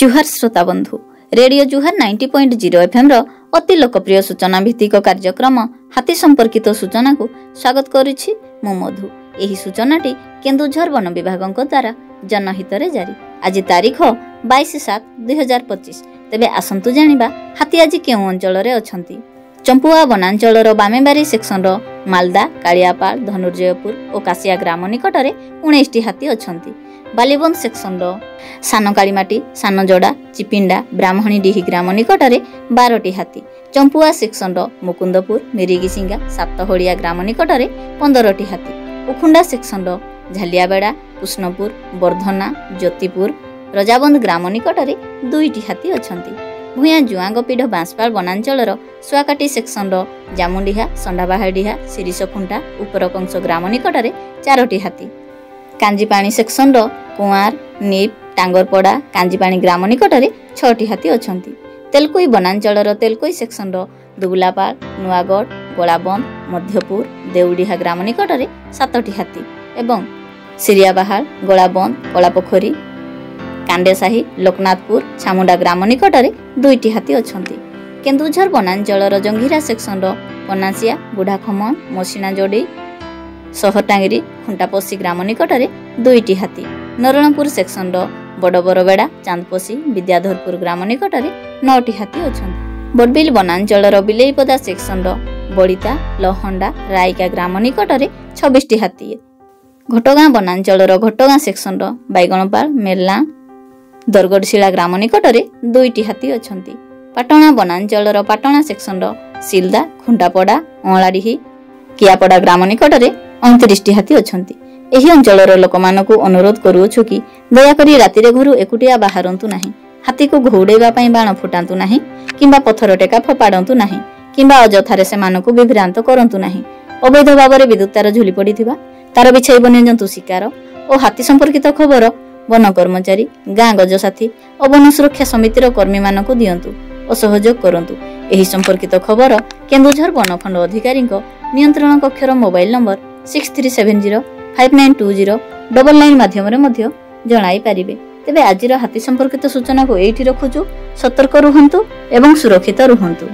जुहार श्रोता बंधु रेडियो जुहार 90.0 एफएम रो अति लोकप्रिय सूचना भित्तिक कार्यक्रम हाथी संपर्कित सूचना को स्वागत करुछि मु मधु। एही सूचनाटी केन्दुझर वन विभाग द्वारा जनहित रे जारी। आज तारीख 22/7/2025। तेबे आसंतु जानिबा हाथी आज केउ अंचल रे अछंती। चंपुआ वनांचल बामेबारी सेक्शन रो मालदा, कालियापाड़, धनुर्जयपुर और कासिया ग्राम निकट में 19टी हाथी अछंती। बालीबंद सेक्शन रो सान कालीमाटी, सानजोड़ा, चिपिंडा, ब्राह्मणीडीही ग्राम निकट में 12टी हाथी। चंपुआ सेक्शन रो मुकुंदपुर, मिरिगिसिंगा, सातहोड़िया ग्राम निकट में 15टी हाथी। उखुंडा सेक्शन रो झालियाबेड़ा, कृष्णपुर, बर्धना, ज्योतिपुर, रजाबंद ग्राम निकट में 2टी हाथी अछंती। भूया जुआंगपीढ़ बांसपाल वनांचल सुआकाटी सेक्शन रो जामुंडीहा, संडाबाहाडीहा, शिरीषखुंटा, उपरकंस ग्राम निकट में 4टी हाथी। कांजीपाणी सेक्शन रो कुआर, नीप, टांगरपड़ा, कांजीपाणी ग्राम निकट में 6टी हाथी अछंती। तेलकोई वनांचल तेलकोई सेक्शन रो दुबुलापाल, नुआगढ़, गोलाबंद, मध्यपुर, देउडीहा ग्राम निकट में 7टी हाथी एवं सिरियाबाहाल, गोलाबंद, कलापोखरी, कांडेसाही, लोकनाथपुर, छामुंडा ग्राम निकट में 2टी हाथी अछंती। केन्दुझर वनांचल जंघिरा सेक्शन रो पनासिया, बुढ़ाखमन, मसिना जोड़ी, सहरटांगिरी, खुंटापसी ग्राम निकट में 2टी हाथी। नरणपुर सेक्शन रो बड़बरबेड़ा, चांदपसी, विद्याधरपुर ग्राम निकट में 9टी हाथी अछंती। बड़बिल वनांचल बिलेईपदा सेक्शन रो बड़िता, लहंडा, रायका ग्राम निकट में 26टी हाथी। घटगां वनांचल घटगां सेक्शन रो बैगणपाल, मेरला, दरगड़शिला ग्राम निकट में 2टी हाथी अछंती। पाटणा वनांचल पाटणा सेक्शन रो सिलदा, खुंटापड़ा, अँलाडीही, कियापड़ा ग्राम निकट में 29टी हाथी अछंती। एही अंचलर लोकमानकु अनुरोध करूछु कि दयाकरी रातिरे घरु एकुटिया बाहरंतु नाही। हाथी को घौड़ेबा पई बाण फुटांतु नाही किंबा पत्थर टेका फोपाडंतु नाही किंबा अजथारे सेमानकु विभ्रांत करंतु नाही। अवैध भावरे विद्युत तार झुली पड़िथिबा, तार बिछाई वन्यजंतु शिकार और हाथी संपर्कित खबर वन कर्मचारी, गाँ गजसाथी और वन सुरक्षा समितिर कर्मी मानकु दियंतु और सहयोग करंतु। एही संपर्कित खबर केन्दुझर वनखंड अधिकारी नियंत्रण कक्षर मोबाइल नंबर 6370592099 माध्यम जणाई पारिबे। तेबे आजिर हाथी संपर्कित सूचना को एठी रखुछु। सतर्क रुहंतु एवं सुरक्षित रुहंतु।